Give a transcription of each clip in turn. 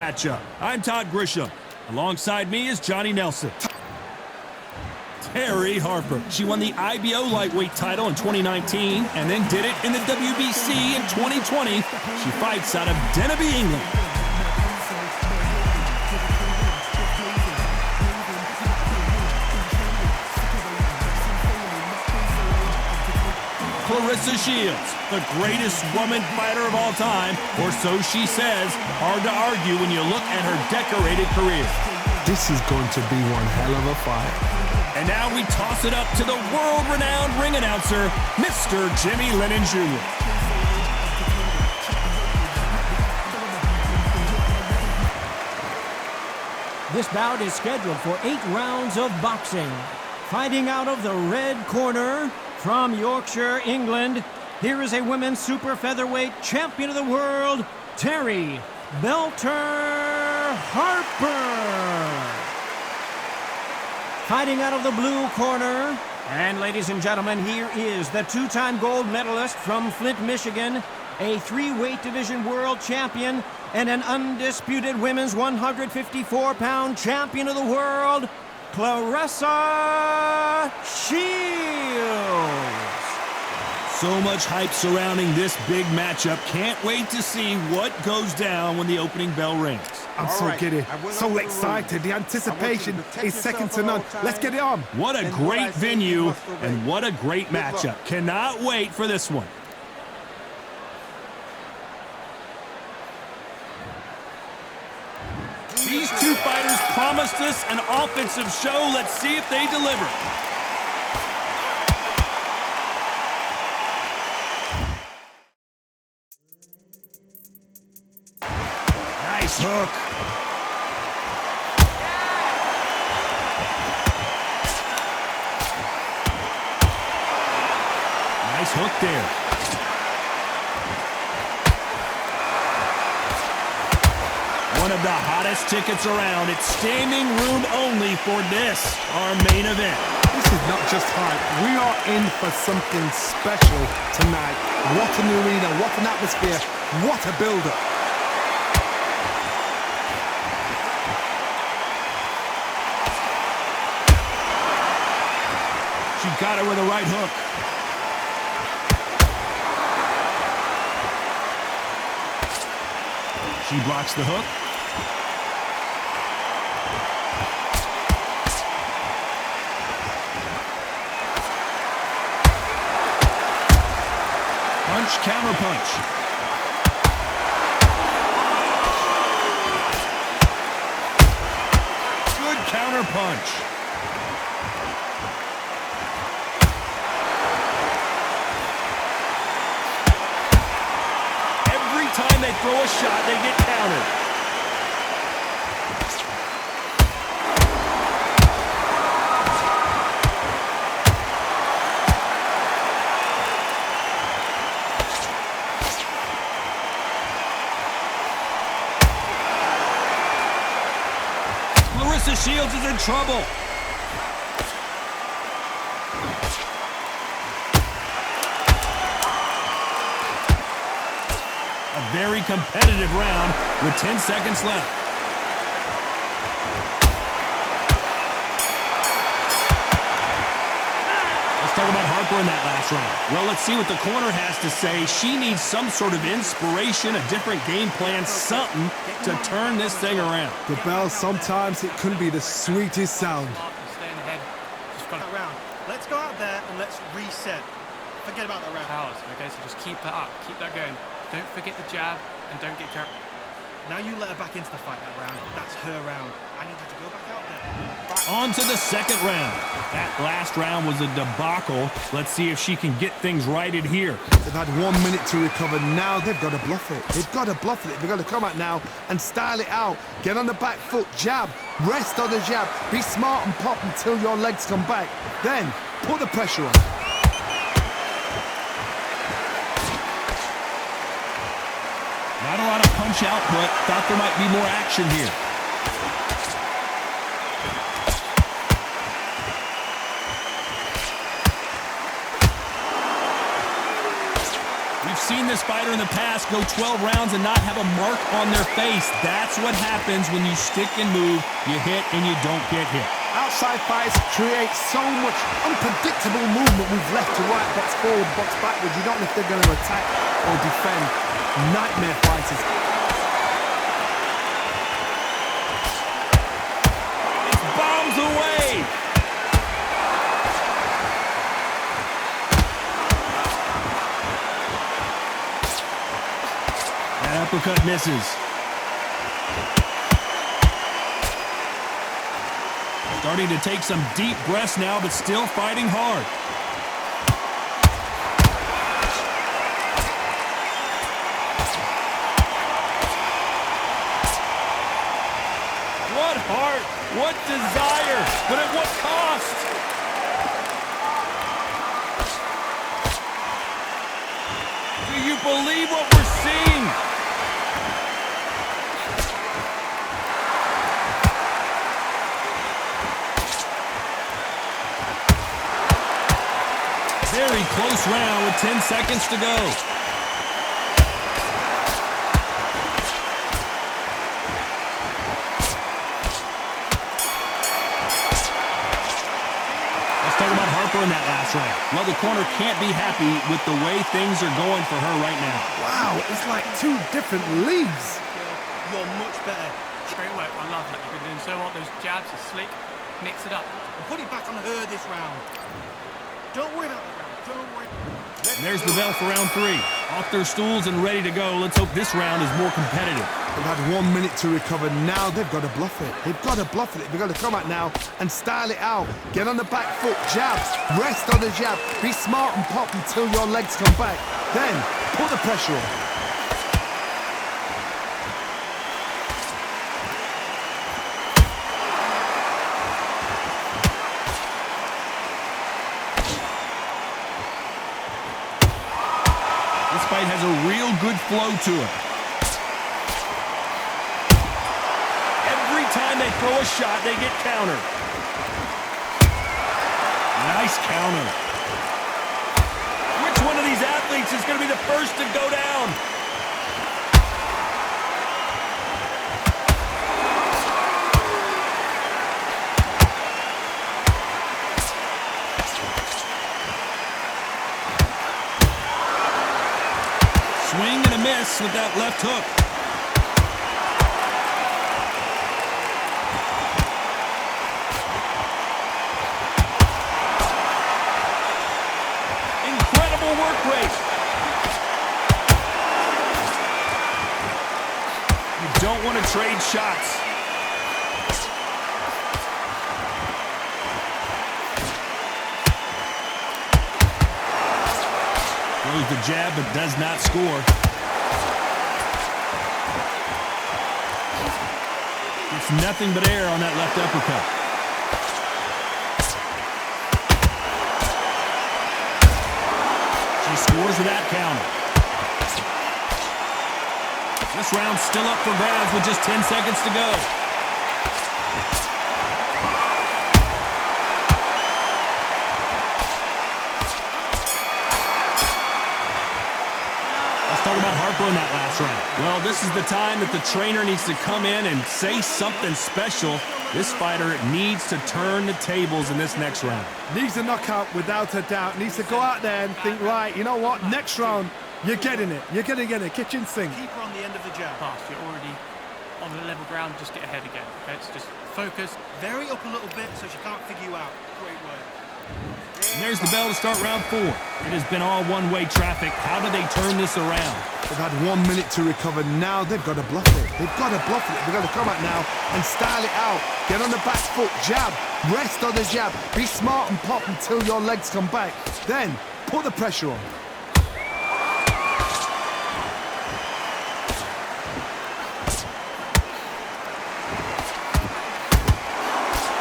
Matchup. I'm Todd Grisham. Alongside me is Johnny Nelson. Terri Harper. She won the IBO lightweight title in 2019 and then did it in the WBC in 2020. She fights out of Denby, England. Claressa Shields, the greatest woman fighter of all time, or so she says. Hard to argue when you look at her decorated career. This is going to be one hell of a fight. And now we toss it up to the world-renowned ring announcer, Mr. Jimmy Lennon Jr. This bout is scheduled for 8 rounds of boxing. Fighting out of the red corner, from Yorkshire, England, here is a women's super featherweight champion of the world, Terri Belter Harper. Fighting out of the blue corner, and ladies and gentlemen, here is the 2-time gold medalist from Flint, Michigan, a 3-weight division world champion, and an undisputed women's 154-pound champion of the world, Claressa Shields. So much hype surrounding this big matchup. Can't wait to see what goes down when the opening bell rings. I'm so giddy, so excited. The anticipation is second to none. Let's get it on. What a great venue and what a great matchup. Cannot wait for this one. These two fighters promised us an offensive show. Let's see if they deliver. Nice hook. Nice hook there. One of the hottest tickets around. It's standing room only for this, our main event. This is not just hype. We are in for something special tonight. What an arena, what an atmosphere, what a build-up. She got it with a right hook. She blocks the hook. Punch, counter punch. Good counter punch. Every time they throw a shot, they get countered. Claressa Shields is in trouble. A very competitive round with 10 seconds left. Let's talk about Harper in that last round. Well, let's see what the corner has to say. She needs some sort of inspiration, a different game plan, something to turn this thing around. The bell, sometimes it can be the sweetest sound. Staying ahead. Just got that round. Let's go out there and let's reset. Forget about the round. Powers, okay, so just keep that up, keep that going. Don't forget the jab and don't get carried. Now you let her back into the fight that round. That's her round. I need you to go back out there. On to the second round. That last round was a debacle. Let's see if she can get things righted here. They've had 1 minute to recover. Now they've got to bluff it. They've got to bluff it. They've got to come out now and style it out. Get on the back foot, jab, rest on the jab. Be smart and pop until your legs come back. Then put the pressure on. Not a lot of punch output. Thought there might be more action here. seen this fighter in the past go 12 rounds and not have a mark on their face. That's what happens when you stick and move, you hit and you don't get hit. Outside fights create so much unpredictable movement with left to right, box forward, box backwards. You don't know if they're going to attack or defend. Nightmare fighters. It's bombs away. That uppercut misses. Starting to take some deep breaths now, but still fighting hard. What heart, what desire, but at what cost? Do you believe what we're seeing? Very close round with 10 seconds to go. Let's talk about Harper in that last round. Well, the corner can't be happy with the way things are going for her right now. Wow, it's like two different leagues. You're much better. Great work. I love that. You've been doing so well. Those jabs are slick. Mix it up. And put it back on her this round. Don't worry about the round. Don't worry. And there's the bell for round 3. Off their stools and ready to go. Let's hope this round is more competitive. They've had 1 minute to recover. Now they've got to bluff it. They've got to bluff it. They've got to come out now and style it out. Get on the back foot, jabs, rest on the jab. Be smart and pop until your legs come back. Then put the pressure on. This fight has a real good flow to it. Every time they throw a shot, they get countered. Nice counter. Which one of these athletes is going to be the first to go down? Swing and a miss with that left hook. Incredible work rate. You don't want to trade shots. Throws the jab, but does not score. It's nothing but air on that left uppercut. She scores with that counter. This round's still up for grabs with just 10 seconds to go. Talk about Harper in that last round. Well, this is the time that the trainer needs to come in and say something special. This fighter needs to turn the tables in this next round. Needs a knockout without a doubt. Needs to go out there and think, right, you know what, next round, you're getting it. You're going to get it. Kitchen sink. Keep her on the end of the jab. Pass. You're already on the level ground. Just get ahead again. Okay, it's just focus. Vary up a little bit so she can't figure you out. Great work. And there's the bell to start round 4. It has been all one-way traffic. How do they turn this around? They've had 1 minute to recover. Now they've got to bluff it. They've got to bluff it. They've got to come out now and style it out. Get on the back foot, jab, rest on the jab. Be smart and pop until your legs come back. Then put the pressure on.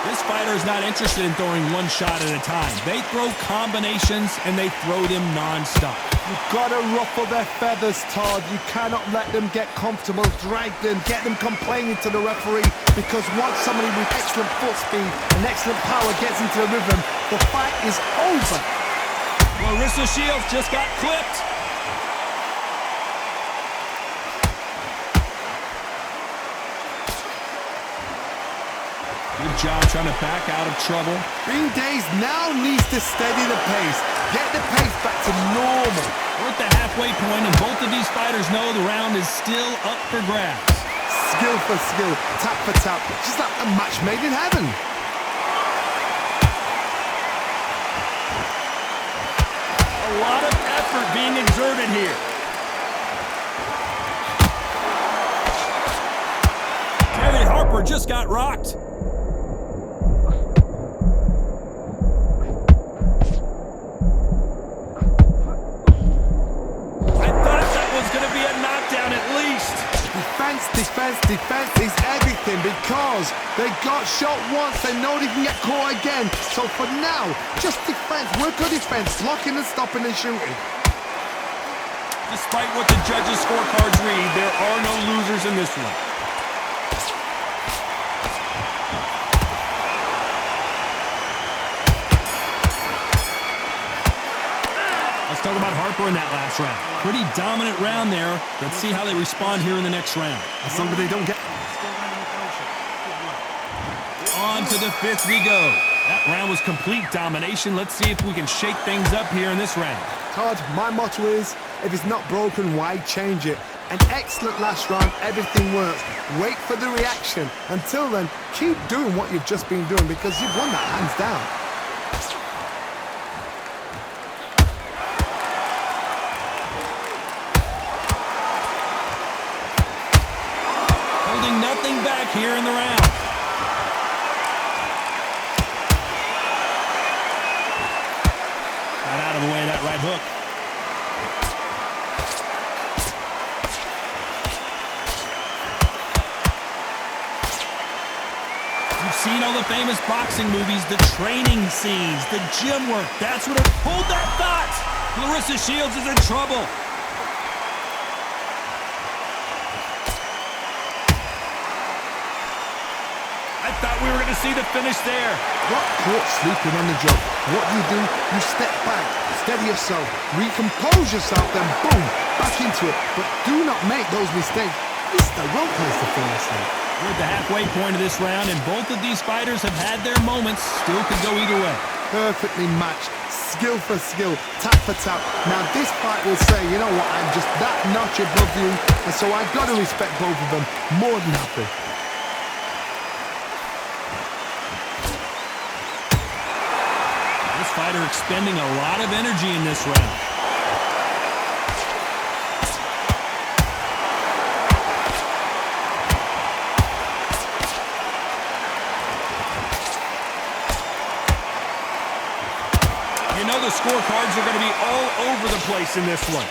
This fighter is not interested in throwing one shot at a time. They throw combinations and they throw them non-stop. You've got to ruffle their feathers, Todd. You cannot let them get comfortable, drag them, get them complaining to the referee, because once somebody with excellent foot speed and excellent power gets into the rhythm, the fight is over. Claressa Shields just got clipped. Good job trying to back out of trouble. Bean Days now needs to steady the pace. Get the pace back to normal. We're at the halfway point, and both of these fighters know the round is still up for grabs. Skill for skill, tap for tap. Just like a match made in heaven. A lot of effort being exerted here. Terry Harper just got rocked. Defense is everything because they got shot once, they know they can get caught again. So for now, just defense, work on defense, blocking and stopping and shooting. Despite what the judges' scorecards read, there are no losers in this one. Let's talk about Harper in that last round. Pretty dominant round there. Let's see how they respond here in the next round. As long as they don't get... On to the fifth we go. That round was complete domination. Let's see if we can shake things up here in this round. Todd, my motto is, if it's not broken, why change it? An excellent last round, everything works. Wait for the reaction. Until then, keep doing what you've just been doing because you've won that hands down. Nothing back here in the round. Got out of the way of that right hook. You've seen all the famous boxing movies, the training scenes, the gym work. That's what it... Hold that thought! Claressa Shields is in trouble. Thought we were going to see the finish there. Got caught sleeping on the job. What do? You step back, steady yourself, recompose yourself, then boom, back into it. But do not make those mistakes. This is the wrong place to finish now. We're at the halfway point of this round, and both of these fighters have had their moments. Still could go either way. Perfectly matched. Skill for skill, tap for tap. Now this fight will say, you know what, I'm just that notch above you, and so I've got to respect both of them more than happy. Fighter expending a lot of energy in this round. You know the scorecards are going to be all over the place in this one.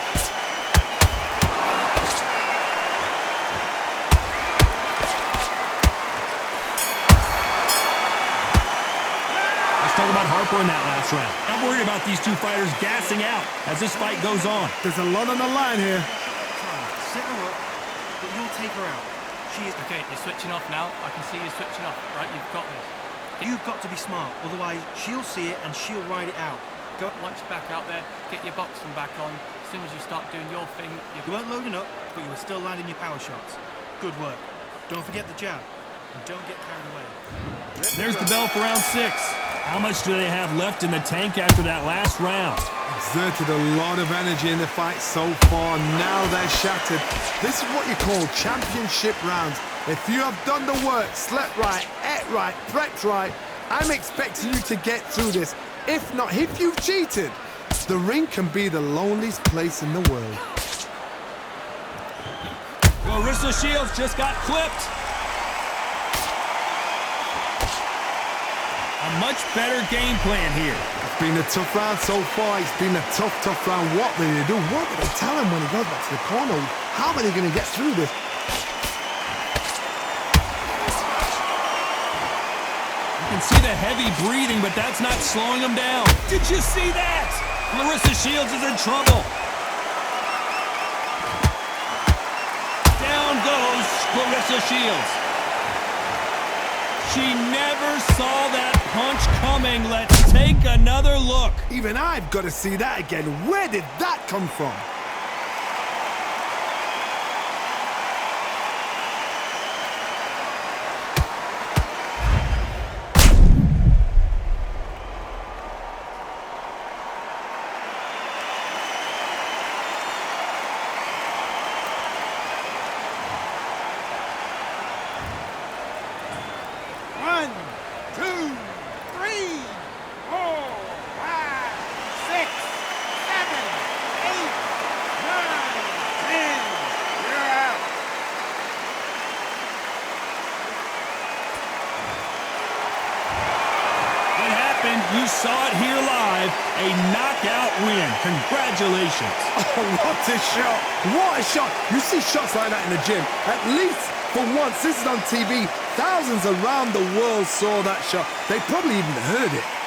Talk about Harper in that last round. I'm worried about these two fighters gassing out as this fight goes on. There's a lot on the line here. Set her up, but you'll take her out. She is... Okay, you're switching off now. I can see you switching off, right? You've got this. You've got to be smart, otherwise she'll see it and she'll ride it out. Go once you're back out there, get your boxing back on. As soon as you start doing your thing, You weren't loading up, but you were still landing your power shots. Good work. Don't forget the jab, and don't get carried away. There's the bell for round 6. How much do they have left in the tank after that last round? Exerted a lot of energy in the fight so far. Now they're shattered. This is what you call championship rounds. If you have done the work, slept right, ate right, prepped right, I'm expecting you to get through this. If not, if you've cheated, the ring can be the loneliest place in the world. Claressa Shields just got clipped. A much better game plan here. It's been a tough round so far. It's been a tough round. What will they do? What will they tell him when he goes back to the corner? How are they going to get through this? You can see the heavy breathing, but that's not slowing him down. Did you see that? Claressa Shields is in trouble. Down goes Claressa Shields. She never saw that punch coming. Let's take another look. Even I've got to see that again. Where did that come from? saw it here live. A knockout win. Congratulations. Oh, what a shot. What a shot. You see shots like that in the gym. At least for once, this is on TV. Thousands around the world saw that shot. They probably even heard it.